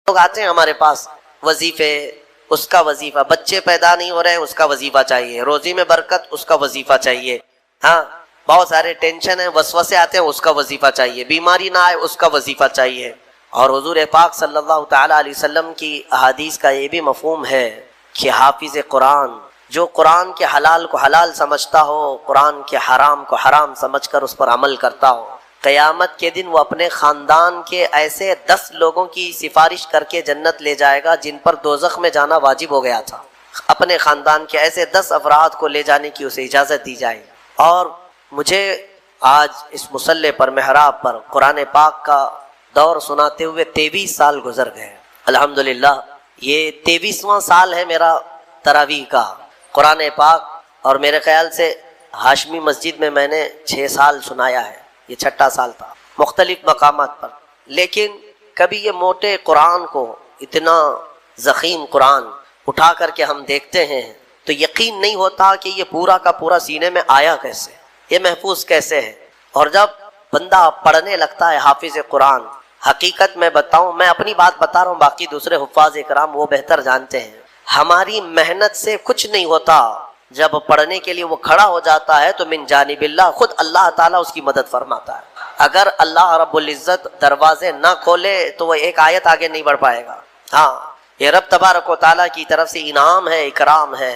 لوگ آتے ہیں ہمارے پاس وظیفے، اس کا وظیفہ، بچے پیدا نہیں ہو رہے ہیں اس کا وظیفہ چاہیے، روزی میں برکت اس کا وظیفہ چاہیے، ہاں بہت سارے ٹینشن ہیں، وسوسے آتے ہیں اس کا وظیفہ چاہیے، بیماری نہ آئے اس کا وظیفہ چاہیے۔ اور حضور پاک صلی اللہ تعالی علیہ وسلم کی احادیث کا یہ بھی مفہوم ہے کہ حافظ قرآن جو قرآن کے حلال کو حلال سمجھتا ہو، قرآن کے حرام کو حرام سمجھ کر اس پر عمل کرتا ہو، قیامت کے دن وہ اپنے خاندان کے ایسے 10 لوگوں کی سفارش کر کے جنت لے جائے گا جن پر دوزخ میں جانا واجب ہو گیا تھا۔ اپنے خاندان کے ایسے 10 افراد کو لے جانے کی اسے اجازت دی جائے۔ اور مجھے آج اس مصلی پر، محراب پر قرآن پاک کا دور سناتے ہوئے 23 سال گزر گئے۔ الحمدللہ یہ 23واں سال ہے میرا تراویح کا قرآن پاک، اور میرے خیال سے ہاشمی مسجد میں میں نے 6 سال سنایا ہے، یہ 6واں سال تھا مختلف مقامات پر۔ لیکن کبھی یہ موٹے قرآن کو، اتنا ضخیم قرآن اٹھا کر کے ہم دیکھتے ہیں تو یقین نہیں ہوتا کہ یہ پورا کا پورا سینے میں آیا کیسے، یہ محفوظ کیسے ہے۔ اور جب بندہ پڑھنے لگتا ہے حافظ قرآن، حقیقت میں بتاؤں، میں اپنی بات بتا رہا ہوں، باقی دوسرے حفاظ اکرام وہ بہتر جانتے ہیں، ہماری محنت سے کچھ نہیں ہوتا۔ جب پڑھنے کے لیے وہ کھڑا ہو جاتا ہے تو من جانب اللہ، خود اللہ تعالیٰ اس کی مدد فرماتا ہے۔ اگر اللہ رب العزت دروازے نہ کھولے تو وہ ایک آیت آگے نہیں بڑھ پائے گا۔ ہاں یہ رب تبارک و تعالیٰ کی طرف سے انعام ہے، اکرام ہے۔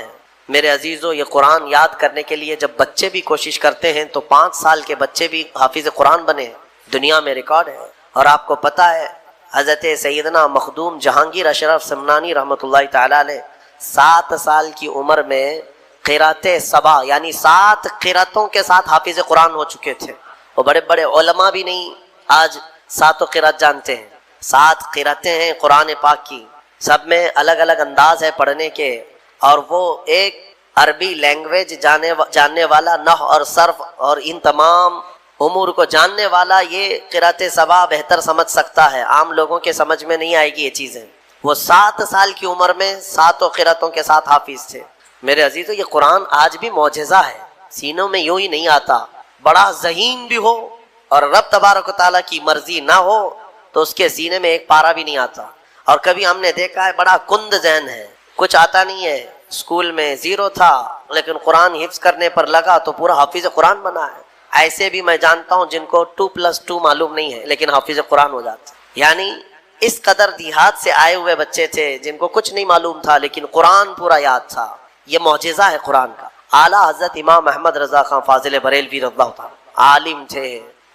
میرے عزیزو، یہ قرآن یاد کرنے کے لیے جب بچے بھی کوشش کرتے ہیں تو 5 سال کے بچے بھی حافظ قرآن بنے، دنیا میں ریکارڈ ہے۔ اور آپ کو پتہ ہے حضرت سیدنا مخدوم جہانگیر اشرف سمنانی رحمۃ اللہ تعالی علیہ 7 سال کی عمر میں قرات سبع یعنی 7 قراتوں کے ساتھ حافظ قرآن ہو چکے تھے۔ وہ بڑے بڑے علماء بھی نہیں آج 7 قرات جانتے ہیں۔ 7 قراتیں ہیں قرآن پاک کی، سب میں الگ الگ انداز ہے پڑھنے کے، اور وہ ایک عربی لینگویج جاننے والا، نحو اور صرف اور ان تمام امور کو جاننے والا یہ قرات سبع بہتر سمجھ سکتا ہے، عام لوگوں کے سمجھ میں نہیں آئے گی یہ چیزیں۔ وہ 7 سال کی عمر میں 7 قراتوں کے ساتھ حافظ تھے۔ میرے عزیزو، یہ قرآن آج بھی معجزہ ہے، سینوں میں یوں ہی نہیں آتا۔ بڑا ذہین بھی ہو اور رب تبارک و تعالیٰ کی مرضی نہ ہو تو اس کے سینے میں ایک پارہ بھی نہیں آتا۔ اور کبھی ہم نے دیکھا ہے بڑا کند ذہن ہے، کچھ آتا نہیں ہے، اسکول میں 0 تھا لیکن قرآن حفظ کرنے پر لگا تو پورا حافظ قرآن بنا ہے۔ ایسے بھی میں جانتا ہوں جن کو 2+2 معلوم نہیں ہے لیکن حافظ قرآن ہو جاتا۔ یعنی اس قدر دیہات سے آئے ہوئے بچے تھے جن کو کچھ نہیں معلوم تھا لیکن قرآن پورا یاد تھا۔ یہ معجزہ ہے قرآن کا۔ اعلیٰ حضرت امام احمد رضا خان فاضل بریلوی رضی اللہ تعالیٰ عالم تھے،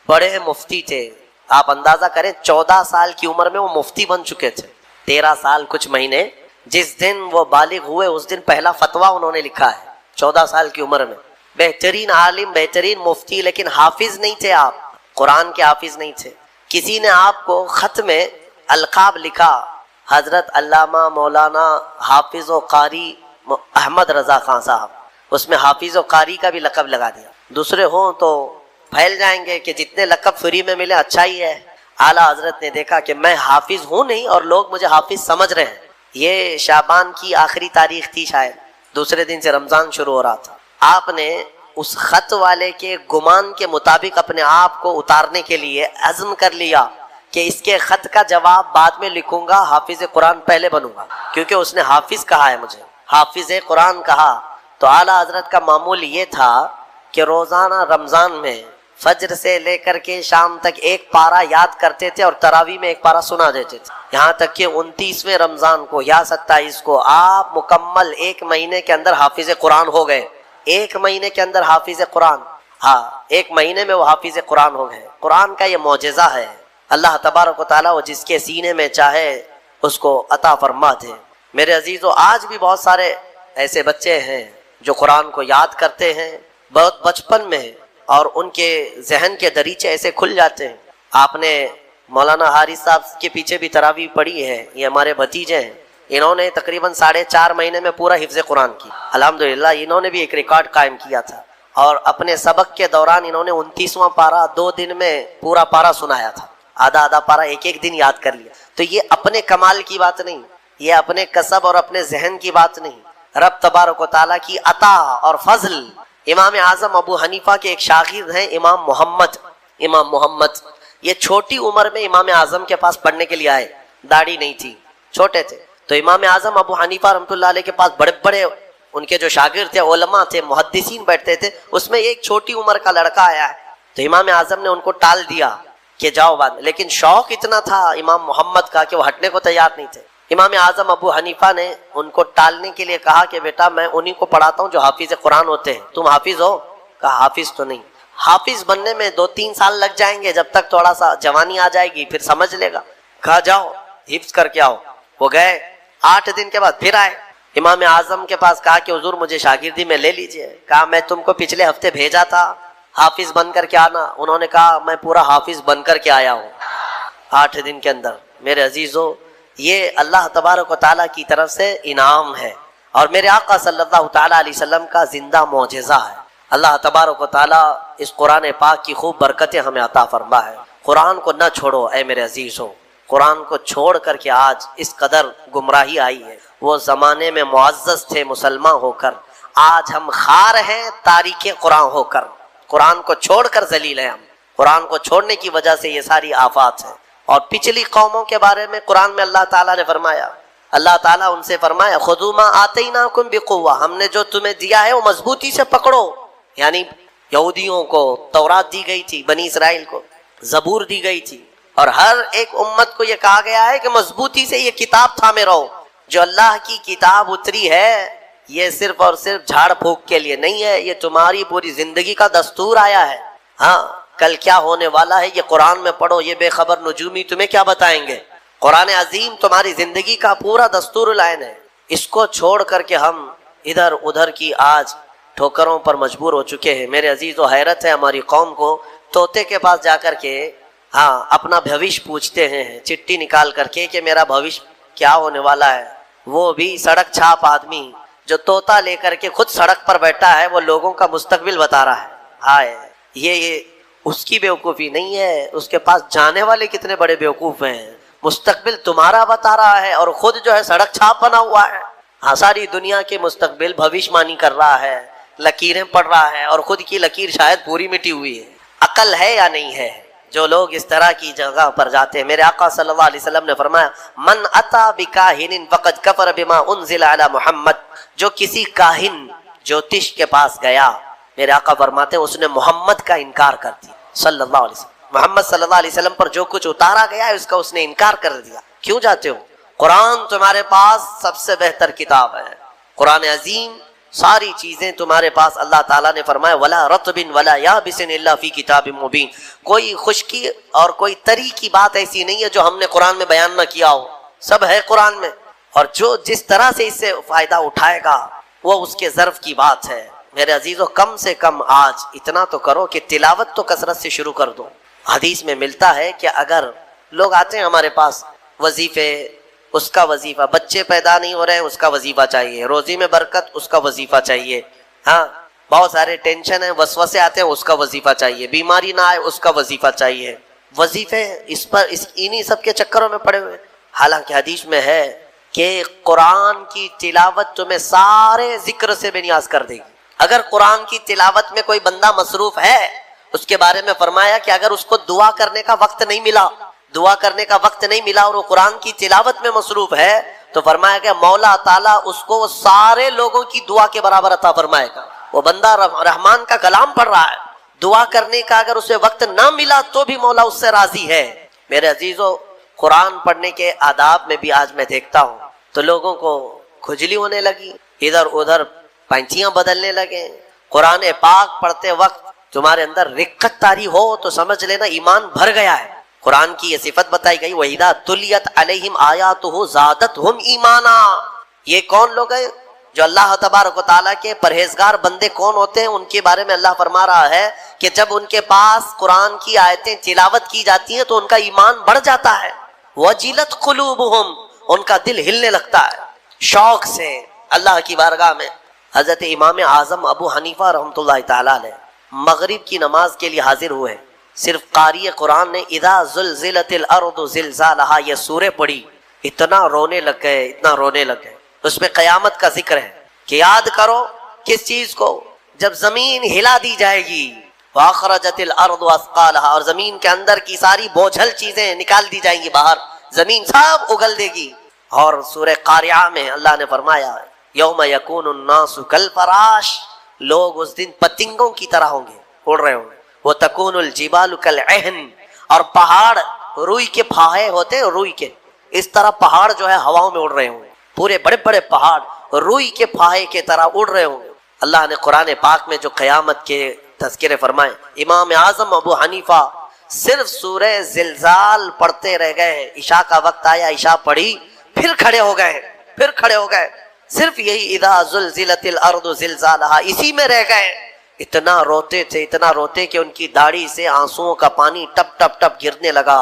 بڑے مفتی تھے۔ آپ اندازہ کریں 14 سال کی عمر میں وہ مفتی بن چکے تھے۔ 13 سال کچھ مہینے، جس دن وہ بالغ ہوئے اس دن پہلا فتویٰ انہوں نے لکھا ہے 14 سال کی عمر میں۔ بہترین عالم، بہترین مفتی، لیکن حافظ نہیں تھے آپ، قرآن کے حافظ نہیں تھے۔ کسی نے آپ کو خط میں القاب لکھا، حضرت علامہ مولانا حافظ و قاری احمد رضا خان صاحب، اس میں حافظ و قاری کا بھی لقب لگا دیا۔ دوسرے ہوں تو پھیل جائیں گے کہ جتنے لقب فری میں ملے اچھا ہی ہے۔ اعلیٰ حضرت نے دیکھا کہ میں حافظ ہوں نہیں اور لوگ مجھے حافظ سمجھ رہے ہیں۔ یہ شعبان کی آخری تاریخ تھی، شاید دوسرے دن سے رمضان شروع ہو رہا تھا۔ آپ نے اس خط والے کے گمان کے مطابق اپنے آپ کو اتارنے کے لیے عزم کر لیا کہ اس کے خط کا جواب بعد میں لکھوں گا، حافظ قرآن پہلے بنوں گا، کیونکہ اس نے حافظ کہا ہے مجھے، حافظ قرآن کہا۔ تو اعلیٰ حضرت کا معمول یہ تھا کہ روزانہ رمضان میں فجر سے لے کر کے شام تک ایک پارہ یاد کرتے تھے اور تراویح میں ایک پارہ سنا دیتے تھے، یہاں تک کہ 29ویں رمضان کو یا 27 کو آپ مکمل 1 مہینے کے اندر حافظ قرآن ہو گئے۔ 1 مہینے کے اندر حافظ قرآن، ہاں 1 مہینے میں وہ حافظ قرآن ہو گئے۔ قرآن کا یہ معجزہ ہے، اللہ تبارک و تعالیٰ وہ جس کے سینے میں چاہے اس کو عطا فرما دے۔ میرے عزیزو، آج بھی بہت سارے ایسے بچے ہیں جو قرآن کو یاد کرتے ہیں بہت بچپن میں، اور ان کے ذہن کے دریچے ایسے کھل جاتے ہیں۔ آپ نے مولانا حارث صاحب کے پیچھے بھی تراویح پڑھی ہے، یہ ہمارے بھتیجے ہیں، انہوں نے تقریباً 4.5 مہینے میں پورا حفظ قرآن کی۔ الحمدللہ انہوں نے بھی ایک ریکارڈ قائم کیا تھا، اور اپنے سبق کے دوران انہوں نے 29واں پارہ 2 دن میں پورا پارہ سنایا تھا، آدھا پارہ ایک دن یاد کر لیا۔ تو یہ اپنے کمال کی بات نہیں، یہ اپنے کسب اور اپنے ذہن کی بات نہیں، رب تبارک و تعالیٰ کی عطا اور فضل۔ امام اعظم ابو حنیفہ کے ایک شاگرد ہیں امام محمد، یہ چھوٹی عمر میں امام اعظم کے پاس پڑھنے کے لیے آئے، داڑھی نہیں تھی، چھوٹے تھے. تو امام اعظم ابو حنیفہ رحمۃ اللہ علیہ کے پاس بڑے بڑے ان کے جو شاگرد تھے، علماء تھے، محدثین بیٹھتے تھے. اس میں ایک چھوٹی عمر کا لڑکا آیا ہے تو امام اعظم نے ان کو ٹال دیا کہ جاؤ بعد میں. لیکن شوق اتنا تھا امام محمد کا کہ وہ ہٹنے کو تیار نہیں تھے. امام اعظم ابو حنیفہ نے ان کو ٹالنے کے لیے کہا کہ بیٹا میں انہی کو پڑھاتا ہوں جو حافظ قرآن ہوتے ہیں، تم حافظ ہو؟ کہا حافظ تو نہیں. حافظ بننے میں 2-3 سال لگ جائیں گے، جب تک تھوڑا سا جوانی آ جائے گی پھر سمجھ لے گا. کہا جاؤ حفظ کر کے آؤ. وہ گئے، 8 دن کے بعد پھر آئے امام اعظم کے پاس. کہا کہ حضور مجھے شاگردی میں لے لیجئے. کہا میں تم کو پچھلے ہفتے بھیجا تھا حافظ بن کر کے آنا. انہوں نے کہا میں پورا حافظ بن کر کے آیا ہوں 8 دن کے اندر. میرے عزیزو، یہ اللہ تبارک و تعالیٰ کی طرف سے انعام ہے اور میرے آقا صلی اللہ تعالیٰ علیہ وسلم کا زندہ معجزہ ہے. اللہ تبارک و تعالیٰ اس قرآن پاک کی خوب برکتیں ہمیں عطا فرما ہے. قرآن کو نہ چھوڑو اے میرے عزیزو. قرآن کو چھوڑ کر کے آج اس قدر گمراہی آئی ہے. وہ زمانے میں معزز تھے مسلمان ہو کر، آج ہم خار ہیں تاریک قرآن ہو کر. قرآن کو چھوڑ کر ذلیل ہیں ہم. قرآن کو چھوڑنے کی وجہ سے یہ ساری آفات ہیں. اور پچھلی قوموں کے بارے میں قرآن میں اللہ تعالیٰ نے فرمایا، اللہ تعالیٰ ان سے فرمایا خذوا ما آتیناکم بقوہ، ہم نے جو تمہیں دیا ہے وہ مضبوطی سے پکڑو. یعنی یہودیوں کو تورات دی گئی تھی، بنی اسرائیل کو زبور دی گئی تھی، اور ہر ایک امت کو یہ کہا گیا ہے کہ مضبوطی سے یہ کتاب تھامے رہو. جو اللہ کی کتاب اتری ہے یہ صرف اور صرف جھاڑ پھونک کے لیے نہیں ہے، یہ تمہاری پوری زندگی کا دستور آیا ہے. ہاں کل کیا ہونے والا ہے یہ قرآن میں پڑھو، یہ بے خبر نجومی تمہیں کیا بتائیں گے. قرآن عظیم تمہاری زندگی کا پورا دستور العین ہے. اس کو چھوڑ کر کے ہم ادھر ادھر کی آج ٹھوکروں پر مجبور ہو چکے ہیں. میرے عزیز و حیرت ہے ہماری قوم کو، طوطے کے پاس جا کر کے اپنا بھوش پوچھتے ہیں چٹھی نکال کر کے کہ میرا بھوش کیا ہونے والا ہے. وہ بھی سڑک چھاپ آدمی جو طوطا لے کر کے خود سڑک پر بیٹھا ہے، وہ لوگوں کا مستقبل بتا رہا ہے. ہائے، یہ اس کی بیوقوفی نہیں ہے، اس کے پاس جانے والے کتنے بڑے بیوقوف ہیں. مستقبل تمہارا بتا رہا ہے اور خود جو ہے سڑک چھاپ بنا ہوا ہے. ساری دنیا کے مستقبل بھوشمانی کر رہا ہے، لکیریں پڑھ رہا ہے، اور خود کی لکیر شاید پوری مٹی ہوئی ہے. عقل ہے یا نہیں ہے جو لوگ اس طرح کی جگہ پر جاتے ہیں؟ میرے آقا صلی اللہ علیہ وسلم نے فرمایا من اتا بکاہن فقد کفر بما انزل علی محمد. جو کسی کاہن جوتش کے پاس گیا، میرے آقا فرماتے ہیں اس نے محمد کا انکار کر دیا صلی اللہ علیہ وسلم. محمد صلی اللہ علیہ وسلم پر جو کچھ اتارا گیا ہے اس کا اس نے انکار کر دیا. کیوں جاتے ہو؟ قرآن تمہارے پاس سب سے بہتر کتاب ہے. قرآن عظیم ساری چیزیں تمہارے پاس. اللہ تعالیٰ نے فرمایا ولا رطب ولا یابس الا فی کتاب مبین. کوئی خشکی اور کوئی تری کی بات ایسی نہیں ہے جو ہم نے قرآن میں بیان نہ کیا ہو، سب ہے قرآن میں. اور جو جس طرح سے اس سے فائدہ اٹھائے گا وہ اس کے ظرف کی بات ہے. میرے عزیزو، کم سے کم آج اتنا تو کرو کہ تلاوت تو کثرت سے شروع کر دو. حدیث میں ملتا ہے کہ اگر لوگ آتے ہیں ہمارے پاس وظیفے، اس کا وظیفہ، بچے پیدا نہیں ہو رہے ہیں اس کا وظیفہ چاہیے، روزی میں برکت اس کا وظیفہ چاہیے، ہاں بہت سارے ٹینشن ہیں، وسوسے آتے ہیں اس کا وظیفہ چاہیے، بیماری نہ آئے اس کا وظیفہ چاہیے. وظیفے اس پر انہی سب کے چکروں میں پڑے ہوئے. حالانکہ حدیث میں ہے کہ قرآن کی تلاوت تمہیں سارے ذکر سے بے نیاز کر دے گی. اگر قرآن کی تلاوت میں کوئی بندہ مصروف ہے، اس کے بارے میں فرمایا کہ اگر اس کو دعا کرنے کا وقت نہیں ملا اور وہ قرآن کی تلاوت میں مصروف ہے تو فرمایا کہ مولا تعالیٰ اس کو سارے لوگوں کی دعا کے برابر عطا فرمائے گا. وہ بندہ رحمان کا کلام پڑھ رہا ہے، دعا کرنے کا اگر اسے وقت نہ ملا تو بھی مولا اس سے راضی ہے. میرے عزیزو، قرآن پڑھنے کے آداب میں بھی آج میں دیکھتا ہوں تو لوگوں کو کھجلی ہونے لگی، ادھر ادھر پینتیاں بدلنے لگے. قرآن پاک پڑھتے وقت تمہارے اندر رقت طاری ہو تو سمجھ لینا ایمان بھر گیا ہے. قرآن کی یہ صفت بتائی گئی وَإِذَا تُلِيَتْ عَلَيْهِمْ آيَاتُهُ زَادَتْهُمْ ایمانا. یہ کون لوگ ہیں جو اللہ تبارک و تعالیٰ کے پرہیزگار بندے کون ہوتے ہیں؟ ان کے بارے میں اللہ فرما رہا ہے کہ جب ان کے پاس قرآن کی آیتیں تلاوت کی جاتی ہیں تو ان کا ایمان بڑھ جاتا ہے. وَجِلَتْ قُلُوبُهُمْ، ان کا دل ہلنے لگتا ہے شوق سے اللہ کی بارگاہ میں. حضرت امام اعظم ابو حنیفہ رحمۃ اللہ تعالیٰ علیہ مغرب کی نماز کے لیے حاضر ہوئے. صرف قاری قرآن نے اذا زلزلت الارض زلزالہا یہ سورہ پڑھی، اتنا رونے لگ گئے. اس میں قیامت کا ذکر ہے کہ یاد کرو کس چیز کو؟ جب زمین ہلا دی جائے گی، واخرجت الارض اثقالہا، اور زمین کے اندر کی ساری بوجھل چیزیں نکال دی جائیں گی باہر، زمین سب اگل دے گی اور سورہ قاریعہ میں اللہ نے فرمایا یوم یکون الناس کالفراش، لوگ اس دن پتنگوں کی طرح ہوں گے، اڑ رہے ہوں گے. وتکون الجبال کالعہن، اور پہاڑ روئی کے پھاہے ہوتے ہیں، روئی کے، اس طرح پہاڑ جو ہے ہواؤں میں اڑ رہے ہوں گے. پورے بڑے بڑے پہاڑ روئی کے پھاہے کی طرح اڑ رہے ہوں گے. اللہ نے قرآن پاک میں جو قیامت کے تذکرے فرمائے، امام اعظم ابو حنیفہ صرف سورہ زلزال پڑھتے رہ گئے. عشاء کا وقت آیا، عشاء پڑھی، پھر کھڑے ہو گئے، صرف یہی اذا زلزلت الارض زلزالہا، اسی میں رہ گئے. اتنا روتے کہ ان کی داڑھی سے آنسوؤں کا پانی ٹپ ٹپ ٹپ گرنے لگا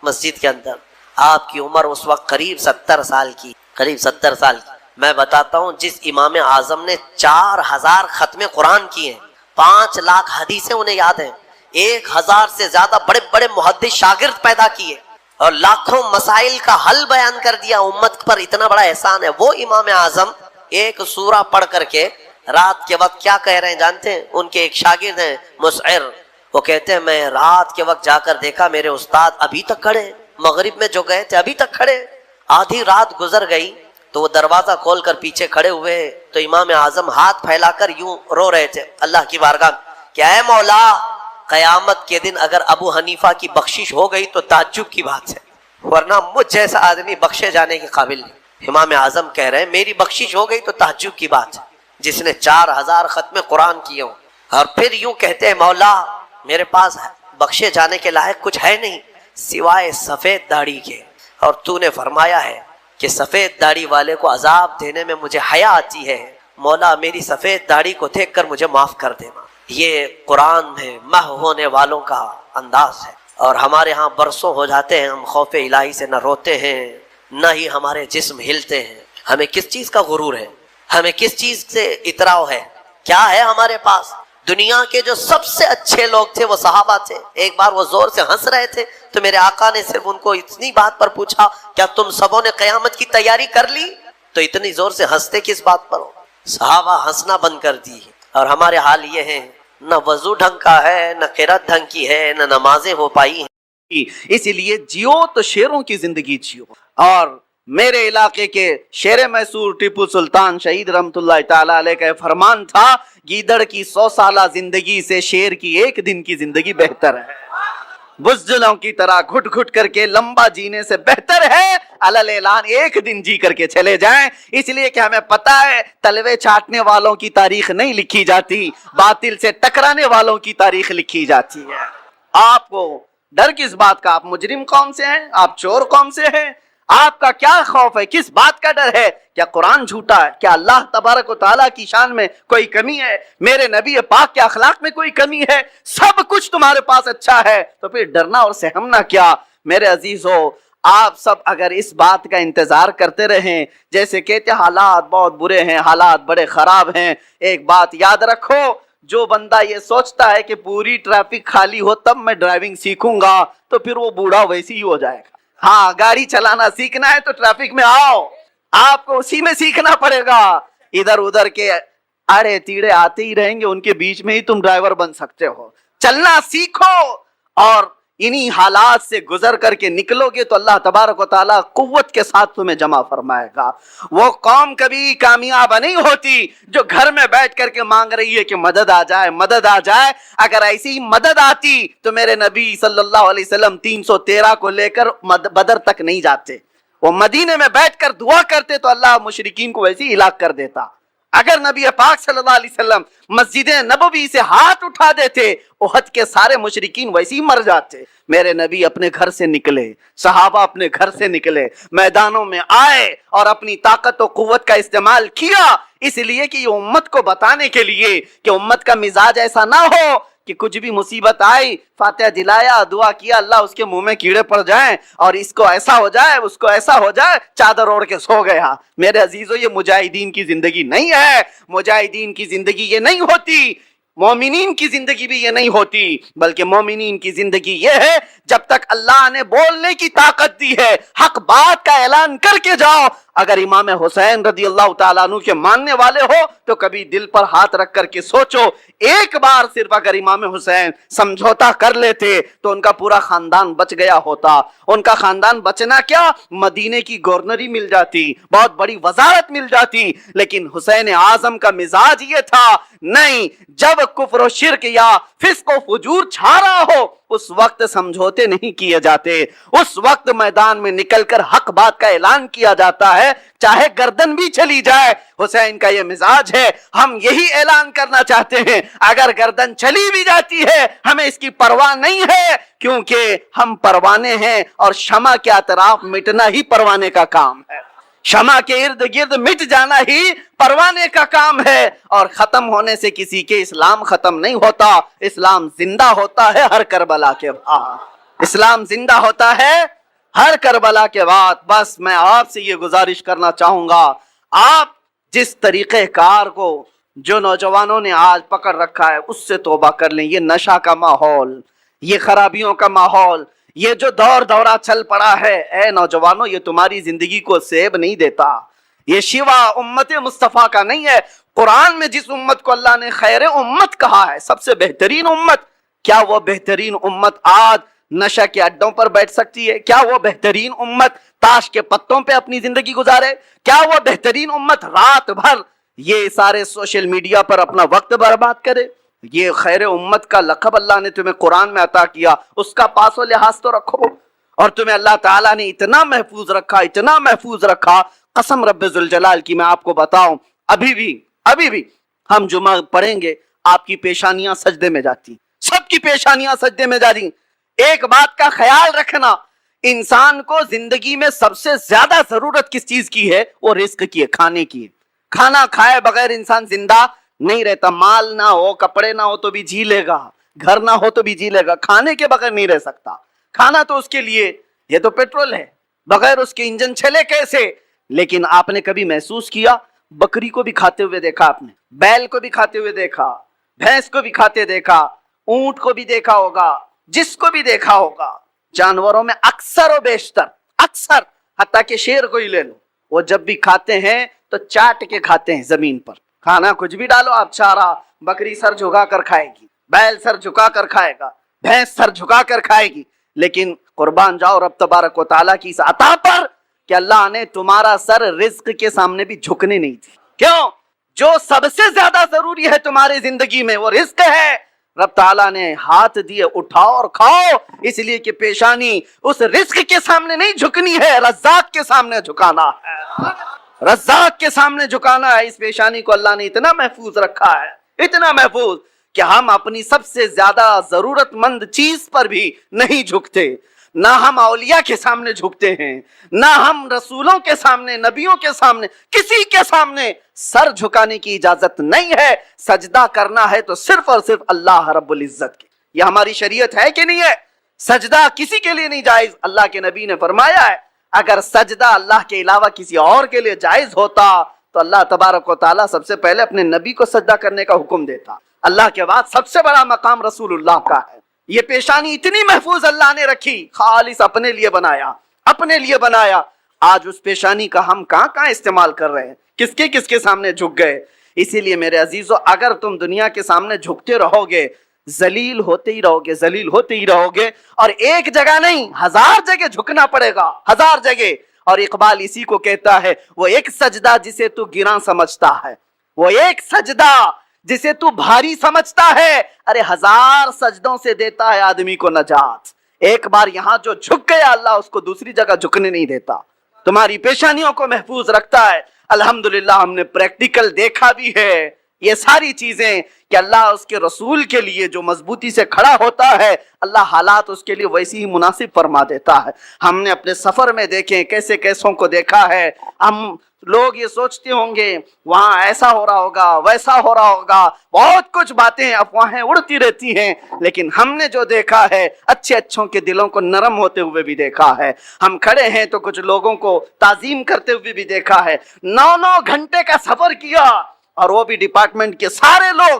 مسجد کے اندر. آپ کی عمر اس وقت قریب 70 سال کی. میں بتاتا ہوں، جس امام اعظم نے 4000 ختم قرآن کیے، 5 لاکھ حدیثیں انہیں یاد ہیں، 1000 سے زیادہ بڑے بڑے محدث شاگرد پیدا کیے، اور لاکھوں مسائل کا حل بیان کر دیا، امت پر اتنا بڑا احسان ہے. وہ امام اعظم ایک سورہ پڑھ کر کے رات کے وقت کیا کہہ رہے ہیں جانتے ہیں؟ ان کے ایک شاگرد ہیں مسعر، وہ کہتے ہیں میں رات کے وقت جا کر دیکھا میرے استاد ابھی تک کھڑے، مغرب میں جو گئے تھے ابھی تک کھڑے. آدھی رات گزر گئی تو وہ دروازہ کھول کر پیچھے کھڑے ہوئے تو امام اعظم ہاتھ پھیلا کر یوں رو رہے تھے اللہ کی بارگاہ میں کہ اے مولا، قیامت کے دن اگر ابو حنیفہ کی بخشش ہو گئی تو تعجب کی بات ہے، ورنہ مجھ جیسا آدمی بخشے جانے کے قابل نہیں. امام اعظم کہہ رہے ہیں میری بخشش ہو گئی تو تعجب کی بات ہے، جس نے 4000 ختم قرآن کیے ہوں. اور پھر یوں کہتے ہیں مولا میرے پاس بخشے جانے کے لائق کچھ ہے نہیں سوائے سفید داڑھی کے، اور تو نے فرمایا ہے کہ سفید داڑھی والے کو عذاب دینے میں مجھے حیا آتی ہے، مولا میری سفید داڑھی کو دیکھ کر مجھے معاف کر دینا. یہ قرآن میں محو ہونے والوں کا انداز ہے. اور ہمارے ہاں برسوں ہو جاتے ہیں ہم خوف الہی سے نہ روتے ہیں نہ ہی ہمارے جسم ہلتے ہیں. ہمیں کس چیز کا غرور ہے؟ ہمیں کس چیز سے اطراؤ ہے؟ کیا ہے ہمارے پاس؟ دنیا کے جو سب سے اچھے لوگ تھے وہ صحابہ تھے. ایک بار وہ زور سے ہنس رہے تھے تو میرے آقا نے صرف ان کو اتنی بات پر پوچھا کیا تم سبوں نے قیامت کی تیاری کر لی؟ تو اتنی زور سے ہنستے کس بات پر ہو؟ صحابہ ہنسنا بند کر دی. اور ہمارے حال یہ ہے نہ وضو ڈھنگ کا ہے، نہ قرات ڈھنگ کی ہے، نہ نمازیں ہو پائی ہیں. اسی لیے جیو تو شیروں کی زندگی جیو. اور میرے علاقے کے شیر میسور ٹیپو سلطان شہید رحمت اللہ تعالی علیہ کا فرمان تھا، گیدڑ کی 100 سالہ زندگی سے شیر کی 1 دن کی زندگی بہتر ہے. بزدلوں کی طرح گھٹ گھٹ کر کے لمبا جینے سے بہتر ہے علل اعلان 1 دن جی کر کے چلے جائیں. اس لیے کہ ہمیں پتا ہے تلوے چاٹنے والوں کی تاریخ نہیں لکھی جاتی، باطل سے ٹکرانے والوں کی تاریخ لکھی جاتی ہے. آپ کو ڈر کس بات کا؟ آپ مجرم قوم سے ہیں؟ آپ چور قوم سے ہیں؟ آپ کا کیا خوف ہے؟ کس بات کا ڈر ہے؟ کیا قرآن جھوٹا ہے؟ کیا اللہ تبارک و تعالیٰ کی شان میں کوئی کمی ہے؟ میرے نبی پاک کے اخلاق میں کوئی کمی ہے؟ سب کچھ تمہارے پاس اچھا ہے، تو پھر ڈرنا اور سہمنا کیا؟ میرے عزیزو، آپ سب اگر اس بات کا انتظار کرتے رہیں، جیسے کہتے حالات بہت برے ہیں، حالات بڑے خراب ہیں، ایک بات یاد رکھو، جو بندہ یہ سوچتا ہے کہ پوری ٹریفک خالی ہو تب میں ڈرائیونگ سیکھوں گا تو پھر وہ بوڑھا ویسی ہی ہو جائے گا. ہاں، گاڑی چلانا سیکھنا ہے تو ٹریفک میں آؤ، آپ کو اسی میں سیکھنا پڑے گا. ادھر ادھر کے اڑے تیڑے آتے ہی رہیں گے، ان کے بیچ میں ہی تم ڈرائیور بن سکتے ہو. چلنا سیکھو، اور انہی حالات سے گزر کر کے نکلو گے تو اللہ تبارک و تعالیٰ قوت کے ساتھ تمہیں جمع فرمائے گا. وہ قوم کبھی کامیاب نہیں ہوتی جو گھر میں بیٹھ کر کے مانگ رہی ہے کہ مدد آ جائے، مدد آ جائے. اگر ایسی مدد آتی تو میرے نبی صلی اللہ علیہ وسلم 313 کو لے کر بدر تک نہیں جاتے، وہ مدینے میں بیٹھ کر دعا کرتے تو اللہ مشرکین کو ویسے ہی ہلاک کر دیتا. اگر نبی پاک صلی اللہ علیہ وسلم مسجد نبوی سے ہاتھ اٹھا دیتے، احد کے سارے مشرکین ویسے ہی مر جاتے. میرے نبی اپنے گھر سے نکلے، صحابہ اپنے گھر سے نکلے، میدانوں میں آئے اور اپنی طاقت و قوت کا استعمال کیا، اس لیے کہ یہ امت کو بتانے کے لیے کہ امت کا مزاج ایسا نہ ہو کہ کچھ بھی مصیبت آئی فاتحہ دلایا، دعا کیا، اللہ اس کے منہ میں کیڑے پڑ جائیں اور اس کو ایسا ہو جائے اس کو ایسا ہو جائے، چادر اوڑھ کے سو گیا. میرے عزیزو، یہ مجاہدین کی زندگی نہیں ہے. مجاہدین کی زندگی یہ نہیں ہوتی، مومنین کی زندگی بھی یہ نہیں ہوتی، بلکہ مومنین کی زندگی یہ ہے جب تک اللہ نے بولنے کی طاقت دی ہے حق بات کا اعلان کر کے جاؤ. اگر امام حسین رضی اللہ تعالیٰ عنہ کے ماننے والے ہو تو کبھی دل پر ہاتھ رکھ کر کے سوچو، ایک بار صرف اگر امام حسین سمجھوتا کر لیتے تو ان کا پورا خاندان بچ گیا ہوتا۔ ان کا خاندان بچنا کیا، مدینے کی گورنری مل جاتی، بہت بڑی وزارت مل جاتی۔ لیکن حسین اعظم کا مزاج یہ تھا، نہیں، جب کفر و شرک یا فسق و فجور چھا رہا ہو اس وقت سمجھوتے نہیں کیے جاتے، اس وقت میدان میں نکل کر حق بات کا اعلان کیا جاتا ہے، چاہے گردن بھی چلی جائے۔ حسین کا یہ مزاج ہے، ہم یہی اعلان کرنا چاہتے ہیں، اگر گردن چلی بھی جاتی ہے ہمیں اس کی پرواہ نہیں ہے، کیونکہ ہم پروانے ہیں اور شمع کے اطراف مٹنا ہی پروانے کا کام ہے، شمع کے ارد گرد مٹ جانا ہی پروانے کا کام ہے، اور ختم ہونے سے کسی کے اسلام ختم نہیں ہوتا، اسلام زندہ ہوتا ہے ہر کربلا کے بعد، اسلام زندہ ہوتا ہے ہر کربلا کے بعد۔ بس میں آپ سے یہ گزارش کرنا چاہوں گا، آپ جس طریقہ کار کو جو نوجوانوں نے آج پکڑ رکھا ہے اس سے توبہ کر لیں۔ یہ نشہ کا ماحول، یہ خرابیوں کا ماحول، یہ جو دور دورہ چل پڑا ہے، اے نوجوانوں، یہ تمہاری زندگی کو سیب نہیں دیتا، یہ شیوا امت مصطفیٰ کا نہیں ہے۔ قرآن میں جس امت کو اللہ نے خیر امت کہا ہے، سب سے بہترین امت، کیا وہ بہترین امت آج نشہ کے اڈوں پر بیٹھ سکتی ہے؟ کیا وہ بہترین امت تاش کے پتوں پہ اپنی زندگی گزارے؟ کیا وہ بہترین امت رات بھر یہ سارے سوشل میڈیا پر اپنا وقت برباد کرے؟ یہ خیر امت کا لقب اللہ نے تمہیں قرآن میں عطا کیا، اس کا پاس و لحاظ تو رکھو، اور تمہیں اللہ تعالیٰ نے اتنا محفوظ رکھا، اتنا محفوظ رکھا، قسم رب ذوالجلال کی میں آپ کو بتاؤں، ابھی بھی ہم جمعہ پڑھیں گے آپ کی پیشانیاں سجدے میں جاتی، سب کی پیشانیاں سجدے میں جاتی۔ ایک بات کا خیال رکھنا، انسان کو زندگی میں سب سے زیادہ ضرورت کس چیز کی ہے؟ وہ رزق کی ہے، کھانے کی ہے۔ کھانا کھائے بغیر انسان زندہ نہیں رہتا، مال نہ ہو، کپڑے نہ ہو تو بھی جی لے گا، گھر نہ ہو تو بھی جی لے گا، کھانے کے بغیر نہیں رہ سکتا۔ کھانا تو اس کے لیے یہ تو پیٹرول ہے، بغیر اس کے انجن چلے کیسے؟ لیکن آپ نے کبھی محسوس کیا، بکری کو بھی کھاتے ہوئے دیکھا آپ نے، بیل کو بھی کھاتے ہوئے دیکھا، بھینس کو بھی کھاتے دیکھا، اونٹ کو بھی دیکھا ہوگا، جس کو بھی دیکھا ہوگا۔ جانوروں میں اکثر و بیشتر، اکثر، حتیٰ کہ شیر کو ہی لے لو، وہ جب بھی کھاتے ہیں تو چاٹ کے کھاتے ہیں زمین پر۔ کھانا کچھ بھی ڈالو آپ، چارہ، بکری سر جھکا کر کھائے گی، بیل سر جھکا کر کھائے گا، بھینس سر جھکا کر کھائے گی۔ لیکن قربان جاؤ رب تبارک و تعالیٰ کی اس عطا پر کہ اللہ نے تمہارا سر رزق کے سامنے بھی جھکنے نہیں دی۔ کیوں؟ جو سب سے زیادہ ضروری ہے تمہاری زندگی میں وہ رزق ہے، رب تعالیٰ نے ہاتھ دیے، اٹھاؤ اور کھاؤ، اس لیے کہ پیشانی اس رزق کے سامنے نہیں جھکنی ہے، رزاق کے سامنے جھکانا ہے، رزاق کے سامنے جھکانا ہے۔ اس پیشانی کو اللہ نے اتنا محفوظ رکھا ہے، اتنا محفوظ کہ ہم اپنی سب سے زیادہ ضرورت مند چیز پر بھی نہیں جھکتے، نہ ہم اولیاء کے سامنے جھکتے ہیں، نہ ہم رسولوں کے سامنے، نبیوں کے سامنے، کسی کے سامنے سر جھکانے کی اجازت نہیں ہے۔ سجدہ کرنا ہے تو صرف اور صرف اللہ رب العزت کے، یہ ہماری شریعت ہے کہ نہیں ہے؟ سجدہ کسی کے لیے نہیں جائز۔ اللہ کے نبی نے فرمایا ہے اگر سجدہ اللہ کے علاوہ کسی اور کے لیے جائز ہوتا تو اللہ تبارک و تعالیٰ سب سے پہلے اپنے نبی کو سجدہ کرنے کا حکم دیتا۔ اللہ کے بعد سب سے بڑا مقام رسول اللہ کا ہے۔ یہ پیشانی اتنی محفوظ اللہ نے رکھی، خالص اپنے لیے بنایا، اپنے لیے بنایا۔ آج اس پیشانی کا ہم کہاں استعمال کر رہے ہیں، کس کے سامنے جھک گئے۔ اسی لیے میرے عزیزو، اگر تم دنیا کے سامنے جھکتے رہو گے، ذلیل ہوتے ہی رہو گے، ذلیل ہوتے ہی رہو گے، اور ایک جگہ نہیں، 1000 جگہ جھکنا پڑے گا، 1000 جگہ۔ اور اقبال اسی کو کہتا ہے، وہ ایک سجدہ جسے تو گراں سمجھتا ہے، وہ ایک سجدہ جسے تو بھاری سمجھتا ہے، ارے 1000 سجدوں سے دیتا ہے آدمی کو نجات۔ ایک بار یہاں جو جھک گیا، اللہ اس کو دوسری جگہ جھکنے نہیں دیتا، تمہاری پیشانیوں کو محفوظ رکھتا ہے۔ الحمدللہ ہم نے پریکٹیکل دیکھا بھی ہے یہ ساری چیزیں کہ اللہ اس کے رسول کے لیے جو مضبوطی سے کھڑا ہوتا ہے، اللہ حالات اس کے لیے ویسی ہی مناسب فرما دیتا ہے۔ ہم نے اپنے سفر میں دیکھیں کیسے کیسوں کو دیکھا ہے۔ ہم لوگ یہ سوچتے ہوں گے وہاں ایسا ہو رہا ہوگا، ویسا ہو رہا ہوگا، بہت کچھ باتیں، افواہیں اڑتی رہتی ہیں، لیکن ہم نے جو دیکھا ہے اچھوں کے دلوں کو نرم ہوتے ہوئے بھی دیکھا ہے۔ ہم کھڑے ہیں تو کچھ لوگوں کو تعظیم کرتے ہوئے بھی دیکھا ہے۔ 9 گھنٹے کا سفر کیا، اور وہ بھی ڈپارٹمنٹ کے سارے لوگ